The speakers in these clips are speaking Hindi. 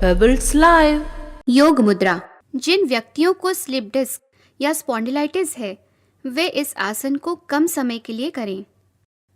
Pebbles Live। योग मुद्रा। जिन व्यक्तियों को स्लिप डिस्क या स्पॉन्डिलाइटिस है वे इस आसन को कम समय के लिए करें।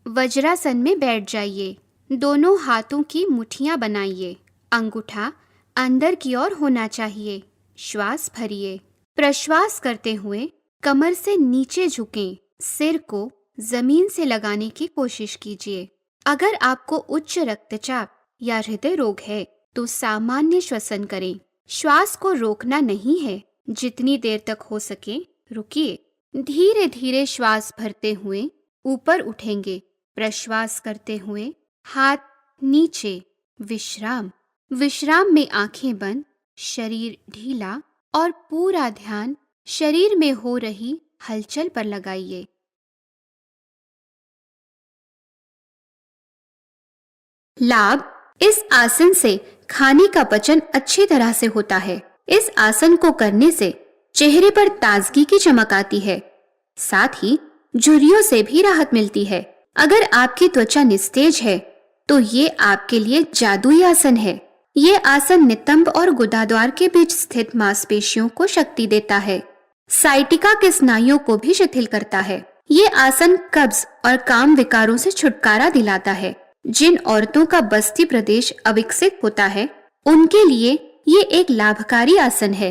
वज्रासन में बैठ जाइए। दोनों हाथों की मुट्ठियां बनाइए। अंगूठा अंदर की ओर होना चाहिए। श्वास भरिए। प्रश्वास करते हुए कमर से नीचे झुकें। सिर को जमीन से लगाने की कोशिश कीजिए। अगर आपको उच्च रक्तचाप या हृदय रोग है तो सामान्य श्वसन करें। श्वास को रोकना नहीं है, जितनी देर तक हो सके रुकिए। धीरे धीरे श्वास भरते हुए ऊपर उठेंगे। प्रश्वास करते हुए हाथ नीचे। विश्राम। विश्राम में आंखें बंद, शरीर ढीला और पूरा ध्यान शरीर में हो रही हलचल पर लगाइए। लाभ। इस आसन से खाने का पचन अच्छी तरह से होता है। इस आसन को करने से चेहरे पर ताजगी की चमक आती है। साथ ही झुर्रियों से भी राहत मिलती है। अगर आपकी त्वचा निस्तेज है तो ये आपके लिए जादुई आसन है। ये आसन नितंब और गुदाद्वार के बीच स्थित मांसपेशियों को शक्ति देता है। साइटिका के स्नायुओं को भी शिथिल करता है। ये आसन कब्ज और काम विकारों से छुटकारा दिलाता है। जिन औरतों का बस्ती प्रदेश अविकसित होता है उनके लिए ये एक लाभकारी आसन है।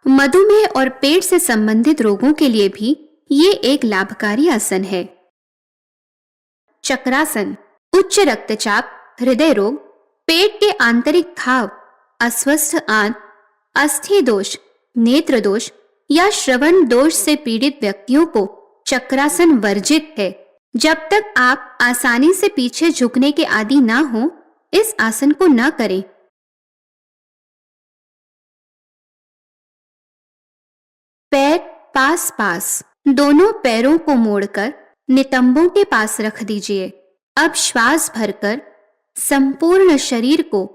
मधुमेह और पेट से संबंधित रोगों के लिए भी ये एक लाभकारी आसन है। चक्रासन। उच्च रक्तचाप, हृदय रोग, पेट के आंतरिक घाव, अस्वस्थ आंत, अस्थि दोष, नेत्र दोष या श्रवण दोष से पीड़ित व्यक्तियों को चक्रासन वर्जित है। जब तक आप आसानी से पीछे झुकने के आदी ना हो, इस आसन को न करें। पैर पास पास। दोनों पैरों को मोड़कर नितंबों के पास रख दीजिए। अब श्वास भरकर संपूर्ण शरीर को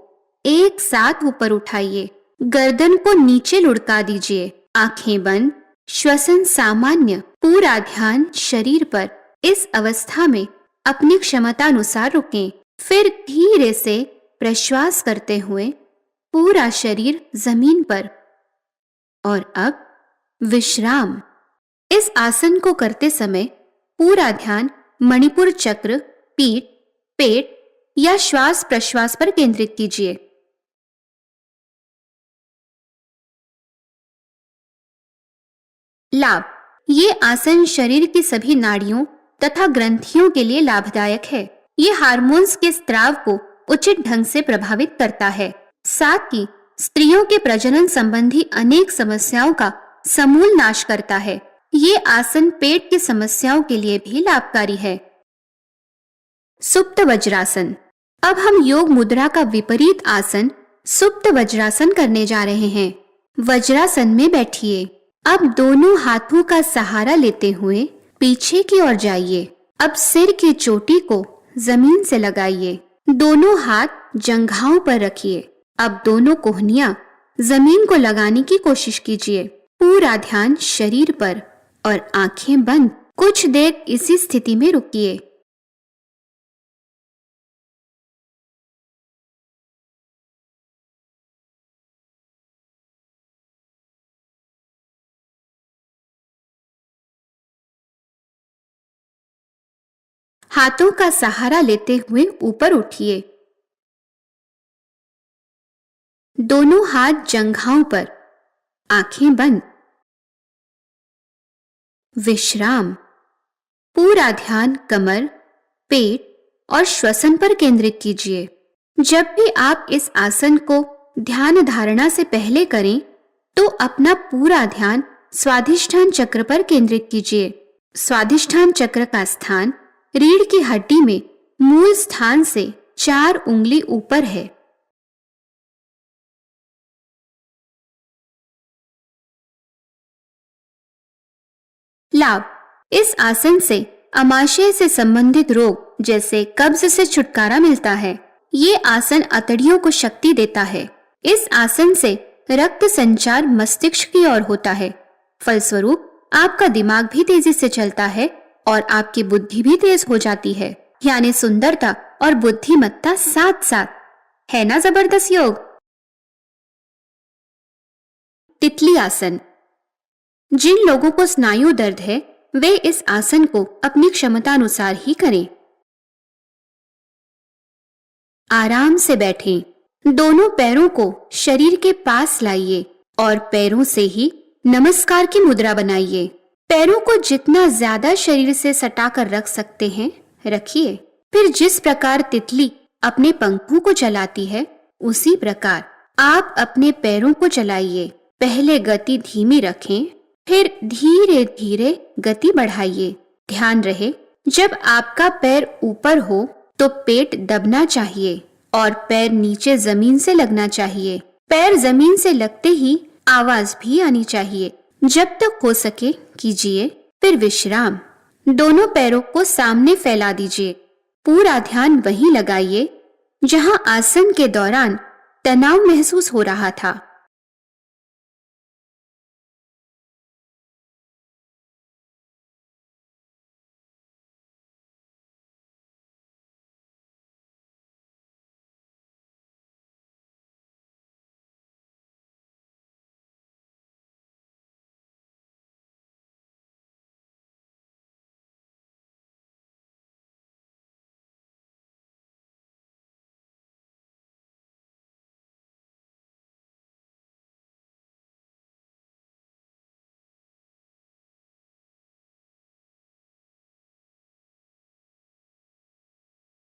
एक साथ ऊपर उठाइए। गर्दन को नीचे लुढ़का दीजिए। आंखें बंद, श्वसन सामान्य, पूरा ध्यान शरीर पर। इस अवस्था में अपनी क्षमतानुसार रुकें। फिर धीरे से प्रश्वास करते हुए पूरा शरीर जमीन पर। और अब विश्राम। इस आसन को करते समय पूरा ध्यान मणिपुर चक्र, पीठ, पेट या श्वास प्रश्वास पर केंद्रित कीजिए। लाभ। ये आसन शरीर की सभी नाड़ियों तथा ग्रंथियों के लिए लाभदायक है। ये हार्मोन्स के स्त्राव को उचित ढंग से प्रभावित करता है। साथ ही स्त्रियों के प्रजनन संबंधी अनेक समस्याओं का समूल नाश करता है। ये आसन पेट की समस्याओं के लिए भी लाभकारी है। सुप्त वज्रासन। अब हम योग मुद्रा का विपरीत आसन सुप्त वज्रासन करने जा रहे हैं। वज्रासन में बैठिए। अब दोनों हाथों का सहारा लेते हुए पीछे की ओर जाइए। अब सिर की चोटी को जमीन से लगाइए। दोनों हाथ जंघाओं पर रखिए। अब दोनों कोहनियां जमीन को लगाने की कोशिश कीजिए। पूरा ध्यान शरीर पर और आंखें बंद। कुछ देर इसी स्थिति में रुकिए। हाथों का सहारा लेते हुए ऊपर उठिए। दोनों हाथ जंघाओं पर, आंखें बंद। विश्राम। पूरा ध्यान कमर, पेट और श्वसन पर केंद्रित कीजिए। जब भी आप इस आसन को ध्यान धारणा से पहले करें तो अपना पूरा ध्यान स्वाधिष्ठान चक्र पर केंद्रित कीजिए। स्वाधिष्ठान चक्र का स्थान रीढ़ की हड्डी में मूल स्थान से 4 उंगली ऊपर है। लाभ। इस आसन से अमाशय से संबंधित रोग जैसे कब्ज से छुटकारा मिलता है। ये आसन अतड़ियों को शक्ति देता है। इस आसन से रक्त संचार मस्तिष्क की ओर होता है। फलस्वरूप आपका दिमाग भी तेजी से चलता है और आपकी बुद्धि भी तेज हो जाती है। यानी सुंदरता और बुद्धिमत्ता साथ साथ। है ना जबरदस्त योग। तितली आसन। जिन लोगों को स्नायु दर्द है वे इस आसन को अपनी क्षमता अनुसार ही करें। आराम से बैठें। दोनों पैरों को शरीर के पास लाइए और पैरों से ही नमस्कार की मुद्रा बनाइए। पैरों को जितना ज्यादा शरीर से सटाकर रख सकते हैं रखिए। फिर जिस प्रकार तितली अपने पंखों को चलाती है उसी प्रकार आप अपने पैरों को चलाइए। पहले गति धीमी रखें, फिर धीरे धीरे गति बढ़ाइए। ध्यान रहे, जब आपका पैर ऊपर हो तो पेट दबना चाहिए और पैर नीचे जमीन से लगना चाहिए। पैर जमीन से लगते ही आवाज भी आनी चाहिए। जब तक हो सके कीजिए। फिर विश्राम। दोनों पैरों को सामने फैला दीजिए। पूरा ध्यान वहीं लगाइए जहां आसन के दौरान तनाव महसूस हो रहा था।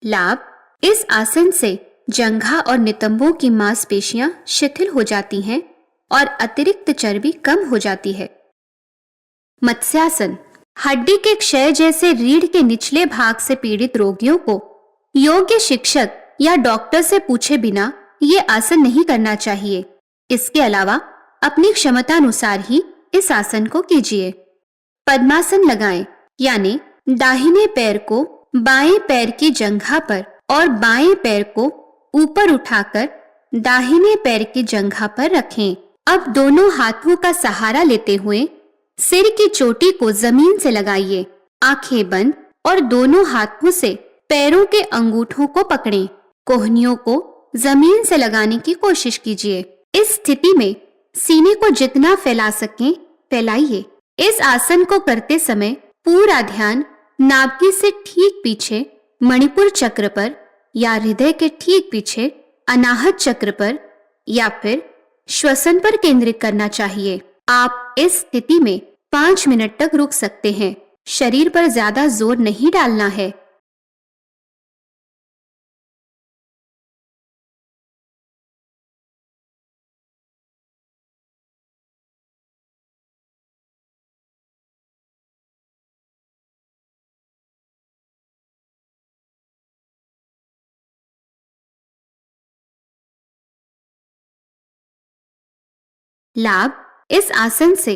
लाभ। इस आसन से जंघा और नितंबों की मांसपेशियां शिथिल हो जाती हैं और अतिरिक्त चर्बी कम हो जाती है। मत्स्यासन। हड्डी के क्षय जैसे रीढ़ के निचले भाग से पीड़ित रोगियों को योग्य शिक्षक या डॉक्टर से पूछे बिना ये आसन नहीं करना चाहिए। इसके अलावा अपनी क्षमता अनुसार ही इस आसन को कीजिए। पद्मासन लगाएं, यानी दाहिने पैर को बाएं पैर की जंघा पर और बाएं पैर को ऊपर उठाकर दाहिने पैर की जंघा पर रखें। अब दोनों हाथों का सहारा लेते हुए सिर की चोटी को जमीन से लगाइए। आंखें बंद और दोनों हाथों से पैरों के अंगूठों को पकड़ें। कोहनियों को जमीन से लगाने की कोशिश कीजिए। इस स्थिति में सीने को जितना फैला सकें फैलाइए। इस आसन को करते समय पूरा ध्यान नाभि से ठीक पीछे मणिपुर चक्र पर या हृदय के ठीक पीछे अनाहत चक्र पर या फिर श्वसन पर केंद्रित करना चाहिए। आप इस स्थिति में 5 मिनट तक रुक सकते हैं। शरीर पर ज्यादा जोर नहीं डालना है। लाभ। इस आसन से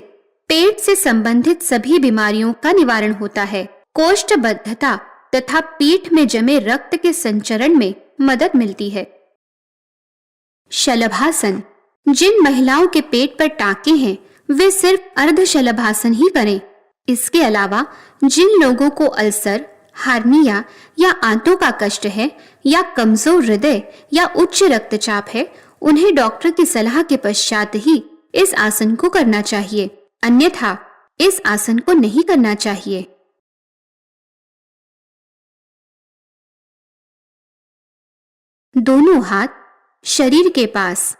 पेट से संबंधित सभी बीमारियों का निवारण होता है। कोष्ठबद्धता तथा पीठ में जमे रक्त के संचरण में मदद मिलती है। शलभासन। जिन महिलाओं के पेट पर टाके हैं वे सिर्फ अर्ध शलभासन ही करें। इसके अलावा जिन लोगों को अल्सर, हार्निया या आंतों का कष्ट है या कमजोर हृदय या उच्च रक्तचाप है उन्हें डॉक्टर की सलाह के पश्चात ही इस आसन को करना चाहिए, अन्यथा इस आसन को नहीं करना चाहिए। दोनों हाथ शरीर के पास,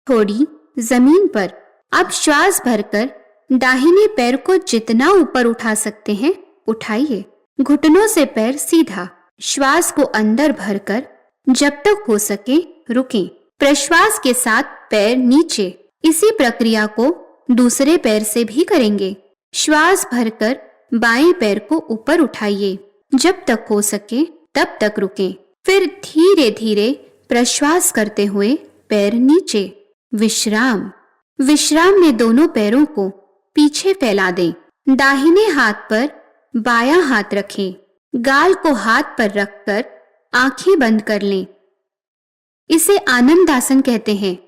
थोड़ी जमीन पर। अब श्वास भरकर दाहिने पैर को जितना ऊपर उठा सकते हैं उठाइए। घुटनों से पैर सीधा। श्वास को अंदर भरकर जब तक हो सके रुकें। प्रश्वास के साथ पैर नीचे। इसी प्रक्रिया को दूसरे पैर से भी करेंगे। श्वास भरकर बाएं पैर को ऊपर उठाइए। जब तक हो सके तब तक रुकें। फिर धीरे धीरे प्रश्वास करते हुए पैर नीचे। विश्राम। विश्राम में दोनों पैरों को पीछे फैला दें। दाहिने हाथ पर बायां हाथ रखें। गाल को हाथ पर रखकर आंखें बंद कर लें। इसे आनंद आसन कहते हैं।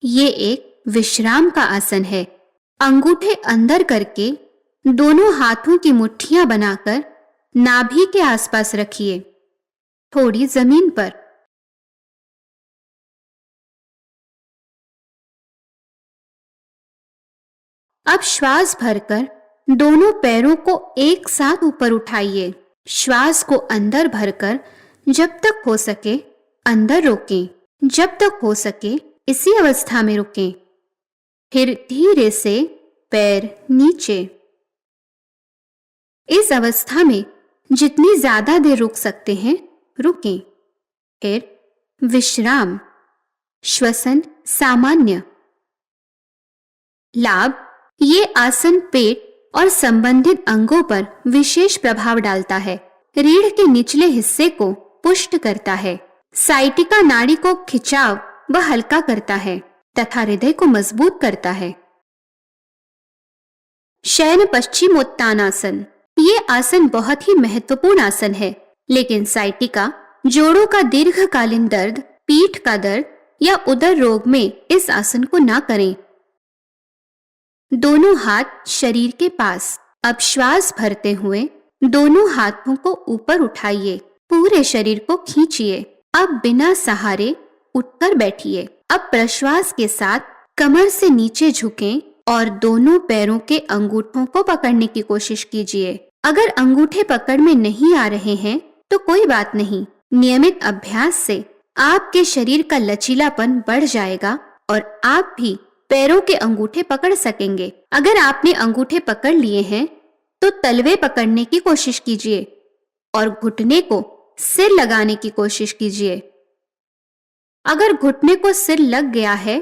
ये एक विश्राम का आसन है। अंगूठे अंदर करके दोनों हाथों की मुट्ठियां बनाकर नाभि के आसपास रखिए, थोड़ी जमीन पर। अब श्वास भरकर दोनों पैरों को एक साथ ऊपर उठाइए। श्वास को अंदर भरकर जब तक हो सके अंदर रोकें, जब तक हो सके इसी अवस्था में रुकें। फिर धीरे से पैर नीचे। इस अवस्था में जितनी ज्यादा देर रुक सकते हैं रुकें। फिर विश्राम। श्वसन सामान्य। लाभ: ये आसन पेट और संबंधित अंगों पर विशेष प्रभाव डालता है। रीढ़ के निचले हिस्से को पुष्ट करता है, साइटिका नाड़ी को खिंचाव व हल्का करता है तथा हृदय को मजबूत करता है। शयन पश्चिमोत्तानासन। ये आसन बहुत ही महत्वपूर्ण आसन है, लेकिन साइटिका, जोड़ों का दीर्घकालीन दर्द, पीठ का दर्द या उदर रोग में इस आसन को ना करें। दोनों हाथ शरीर के पास। अब श्वास भरते हुए दोनों हाथों को ऊपर उठाइए, पूरे शरीर को खींचिए। अब बिना सहारे उठकर बैठिए। अब प्रश्वास के साथ कमर से नीचे झुकें और दोनों पैरों के अंगूठों को पकड़ने की कोशिश कीजिए। अगर अंगूठे पकड़ में नहीं आ रहे हैं तो कोई बात नहीं। नियमित अभ्यास से आपके शरीर का लचीलापन बढ़ जाएगा और आप भी पैरों के अंगूठे पकड़ सकेंगे। अगर आपने अंगूठे पकड़ लिए हैं तो तलवे पकड़ने की कोशिश कीजिए और घुटने को सिर लगाने की कोशिश कीजिए। अगर घुटने को सिर लग गया है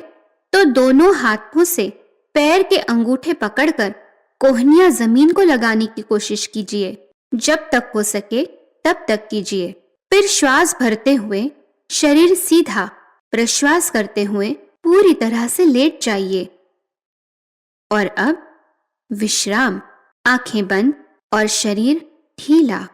तो दोनों हाथों से पैर के अंगूठे पकड़कर कोहनियां जमीन को लगाने की कोशिश कीजिए। जब तक हो सके तब तक कीजिए। फिर श्वास भरते हुए शरीर सीधा, प्रश्वास करते हुए पूरी तरह से लेट जाइए। और अब विश्राम। आंखें बंद और शरीर ढीला।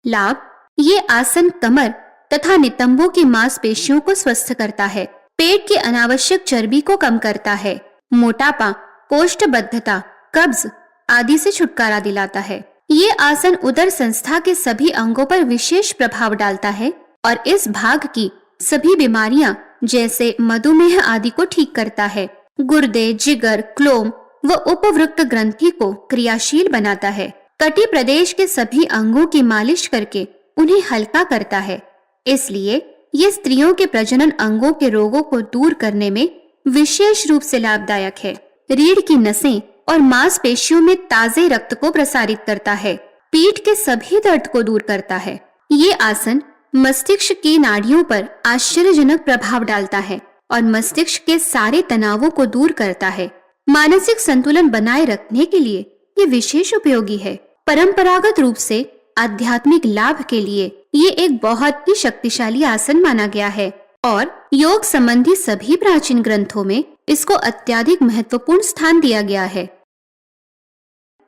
लाभ: ये आसन कमर तथा नितंबों की मांसपेशियों को स्वस्थ करता है, पेट की अनावश्यक चर्बी को कम करता है, मोटापा, कोष्ठबद्धता, कब्ज आदि से छुटकारा दिलाता है। ये आसन उदर संस्था के सभी अंगों पर विशेष प्रभाव डालता है और इस भाग की सभी बीमारियां जैसे मधुमेह आदि को ठीक करता है। गुर्दे, जिगर, क्लोम व उपवृक्क ग्रंथि को क्रियाशील बनाता है। कटी प्रदेश के सभी अंगों की मालिश करके उन्हें हल्का करता है। इसलिए ये स्त्रियों के प्रजनन अंगों के रोगों को दूर करने में विशेष रूप से लाभदायक है। रीढ़ की नसें और मांसपेशियों में ताजे रक्त को प्रसारित करता है। पीठ के सभी दर्द को दूर करता है। ये आसन मस्तिष्क की नाड़ियों पर आश्चर्यजनक प्रभाव डालता है और मस्तिष्क के सारे तनावों को दूर करता है। मानसिक संतुलन बनाए रखने के लिए ये विशेष उपयोगी है। परंपरागत रूप से आध्यात्मिक लाभ के लिए ये एक बहुत ही शक्तिशाली आसन माना गया है और योग संबंधी सभी प्राचीन ग्रंथों में इसको अत्यधिक महत्वपूर्ण स्थान दिया गया है।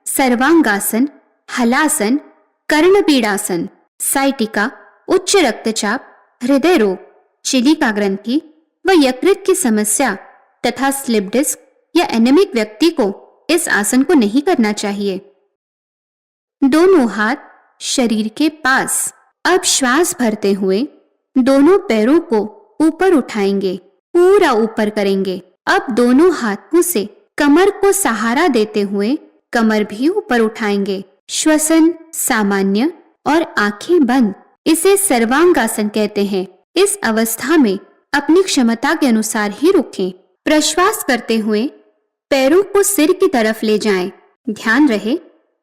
सर्वांगासन, हलासन, कर्णपीडासन, साइटिका, उच्च रक्तचाप, हृदय रोग, चिलिका ग्रंथि व यकृत की समस्या तथा स्लिप डिस्क या एनेमिक व्यक्ति को इस आसन को नहीं करना चाहिए। दोनों हाथ शरीर के पास। अब श्वास भरते हुए दोनों पैरों को ऊपर उठाएंगे, पूरा ऊपर करेंगे। अब दोनों हाथों से कमर को सहारा देते हुए कमर भी ऊपर उठाएंगे। श्वसन सामान्य और आंखें बंद। इसे सर्वांगासन कहते हैं। इस अवस्था में अपनी क्षमता के अनुसार ही रुकें। प्रश्वास करते हुए पैरों को सिर की तरफ ले जाएं। ध्यान रहे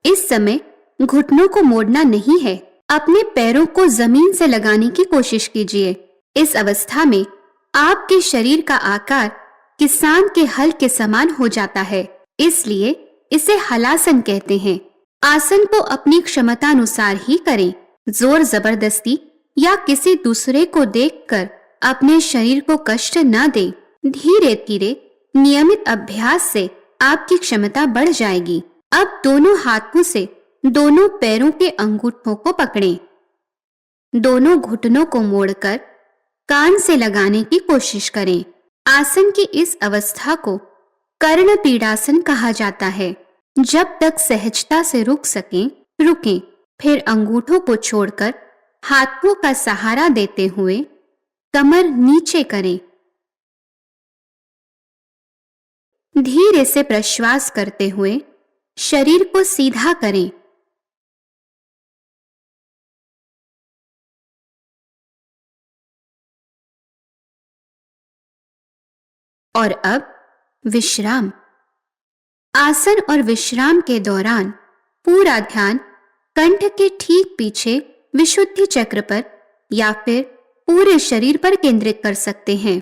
इस समय घुटनों को मोड़ना नहीं है। अपने पैरों को जमीन से लगाने की कोशिश कीजिए। इस अवस्था में आपके शरीर का आकार किसान के हल के समान हो जाता है, इसलिए इसे हलासन कहते हैं। आसन को अपनी क्षमता अनुसार ही करें। जोर जबरदस्ती या किसी दूसरे को देखकर अपने शरीर को कष्ट न दें। धीरे धीरे नियमित अभ्यास से आपकी क्षमता बढ़ जाएगी। अब दोनों हाथों से दोनों पैरों के अंगूठों को पकड़ें। दोनों घुटनों को मोड़कर कान से लगाने की कोशिश करें। आसन की इस अवस्था को कर्णपीडासन कहा जाता है। जब तक सहजता से रुक सकें रुकें। फिर अंगूठों को छोड़कर हाथों का सहारा देते हुए कमर नीचे करें। धीरे से प्रश्वास करते हुए शरीर को सीधा करें। और अब विश्राम। आसन और विश्राम के दौरान पूरा ध्यान कंठ के ठीक पीछे विशुद्धि चक्र पर या फिर पूरे शरीर पर केंद्रित कर सकते हैं।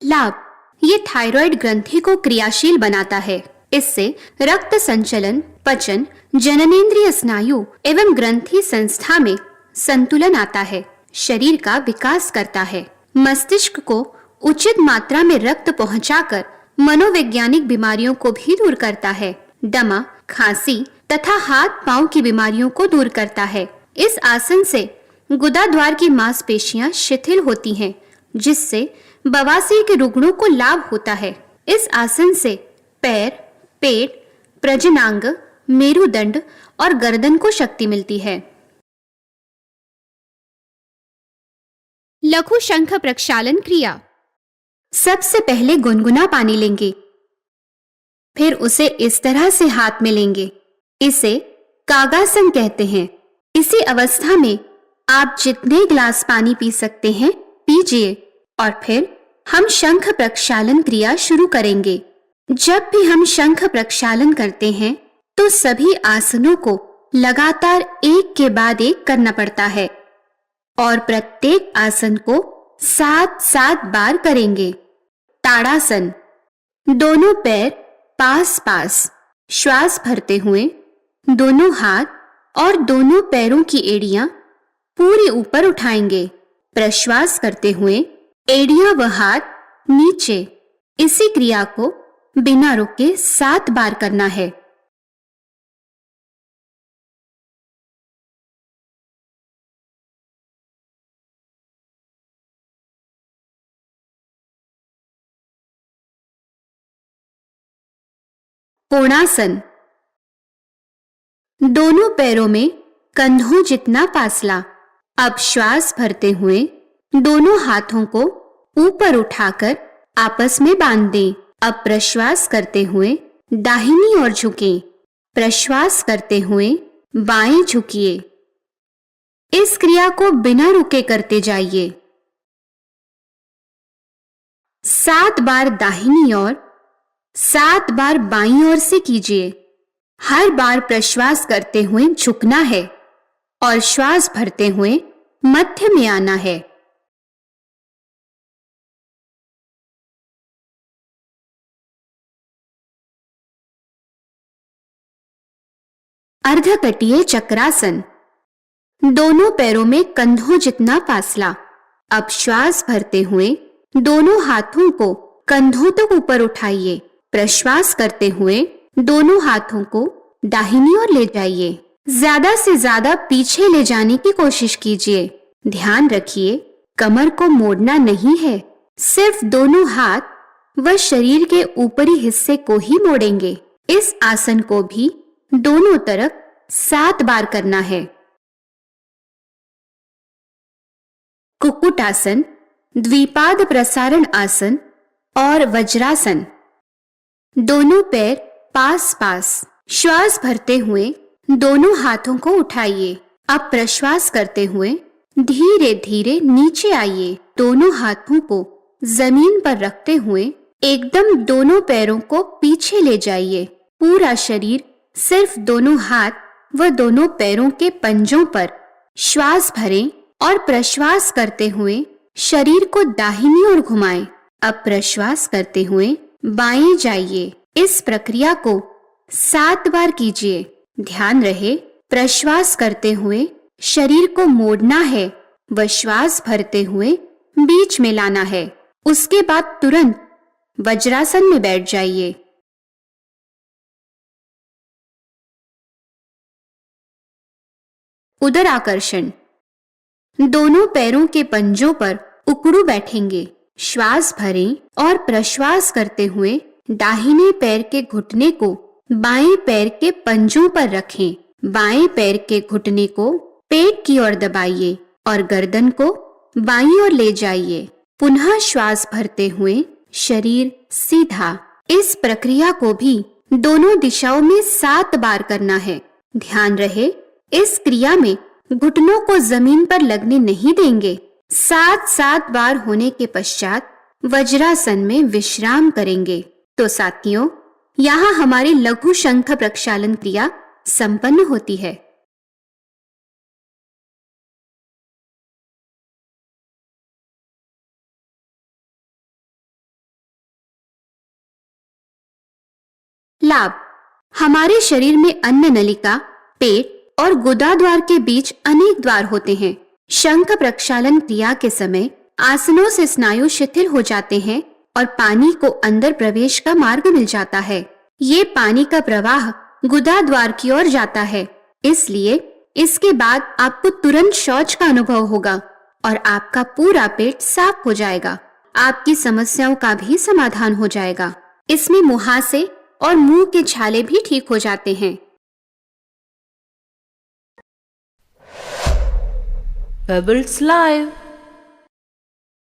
लाभ। ये थायराइड ग्रंथि को क्रियाशील बनाता है। इससे रक्त संचलन, पचन, जननेंद्रिय स्नायु एवं ग्रंथि संस्था में संतुलन आता है। शरीर का विकास करता है। मस्तिष्क को उचित मात्रा में रक्त पहुंचाकर मनोवैज्ञानिक बीमारियों को भी दूर करता है। दमा, खांसी तथा हाथ पांव की बीमारियों को दूर करता है। इस आसन से गुदाद्वार की मांसपेशियां शिथिल होती हैं, जिससे बवासीर के रुग्णों को लाभ होता है। इस आसन से पैर, पेट, प्रजनांग, मेरुदंड और गर्दन को शक्ति मिलती है। लघु शंख प्रक्षालन क्रिया। सबसे पहले गुनगुना पानी लेंगे, फिर उसे इस तरह से हाथ में लेंगे। इसे कागासन कहते हैं। इसी अवस्था में आप जितने गिलास पानी पी सकते हैं पीजिए और फिर हम शंख प्रक्षालन क्रिया शुरू करेंगे। जब भी हम शंख प्रक्षालन करते हैं तो सभी आसनों को लगातार एक के बाद एक करना पड़ता है और प्रत्येक आसन को 7-7 बार करेंगे। ताड़ासन। दोनों पैर पास पास, श्वास भरते हुए दोनों हाथ और दोनों पैरों की एड़ियां पूरी ऊपर उठाएंगे। प्रश्वास करते हुए एड़ियां व हाथ नीचे। इसी क्रिया को बिना रुके 7 बार करना है। कोणासन। दोनों पैरों में कंधों जितना फासला। अब श्वास भरते हुए दोनों हाथों को ऊपर उठाकर आपस में बांध दें। अब प्रश्वास करते हुए दाहिनी ओर झुकें। प्रश्वास करते हुए बाएं झुकिए। इस क्रिया को बिना रुके करते जाइए। 7 बार दाहिनी ओर, 7 बार बाईं ओर से कीजिए। हर बार प्रश्वास करते हुए झुकना है और श्वास भरते हुए मध्य में आना है। अर्धकटीय चक्रासन। दोनों पैरों में कंधों जितना फासला। अब श्वास भरते हुए दोनों हाथों को कंधों तक ऊपर उठाइए। प्रश्वास करते हुए दोनों हाथों को दाहिनी ओर ले जाइए। ज्यादा से ज्यादा पीछे ले जाने की कोशिश कीजिए। ध्यान रखिए, कमर को मोड़ना नहीं है। सिर्फ दोनों हाथ व शरीर के ऊपरी हिस्से को ही मोड़ेंगे। इस आसन को भी दोनों तरफ 7 बार करना है। कुक्कुटासन, द्विपाद प्रसारण आसन और वज्रासन। दोनों पैर पास पास। श्वास भरते हुए दोनों हाथों को उठाइए। अब प्रश्वास करते हुए धीरे धीरे नीचे आइए। दोनों हाथों को जमीन पर रखते हुए एकदम दोनों पैरों को पीछे ले जाइए। पूरा शरीर सिर्फ दोनों हाथ व दोनों पैरों के पंजों पर श्वास भरें और प्रश्वास करते हुए शरीर को दाहिनी ओर घुमाएं। अब प्रश्वास करते हुए बाएं जाइए। इस प्रक्रिया को 7 बार कीजिए। ध्यान रहे, प्रश्वास करते हुए शरीर को मोड़ना है व श्वास भरते हुए बीच में लाना है। उसके बाद तुरंत वज्रासन में बैठ जाइए। उदर आकर्षण। दोनों पैरों के पंजों पर उकड़ू बैठेंगे। श्वास भरें और प्रश्वास करते हुए दाहिने पैर के घुटने को बाएं पैर के पंजों पर रखें। बाएं पैर के घुटने को पेट की ओर दबाइए और गर्दन को बाईं ओर ले जाइए। पुनः श्वास भरते हुए शरीर सीधा। इस प्रक्रिया को भी दोनों दिशाओं में 7 बार करना है। ध्यान रहे, इस क्रिया में घुटनों को जमीन पर लगने नहीं देंगे। 7 बार होने के पश्चात वज्रासन में विश्राम करेंगे। तो साथियों, यहाँ हमारी लघु शंख प्रक्षालन क्रिया संपन्न होती है। लाभ। हमारे शरीर में अन्न नलिका, पेट और गुदाद्वार के बीच अनेक द्वार होते हैं। शंख प्रक्षालन क्रिया के समय आसनों से स्नायु शिथिल हो जाते हैं और पानी को अंदर प्रवेश का मार्ग मिल जाता है। ये पानी का प्रवाह गुदाद्वार की ओर जाता है, इसलिए इसके बाद आपको तुरंत शौच का अनुभव होगा और आपका पूरा पेट साफ हो जाएगा। आपकी समस्याओं का भी समाधान हो जाएगा। इसमें मुहासे और मुंह के छाले भी ठीक हो जाते हैं। Pebbles Live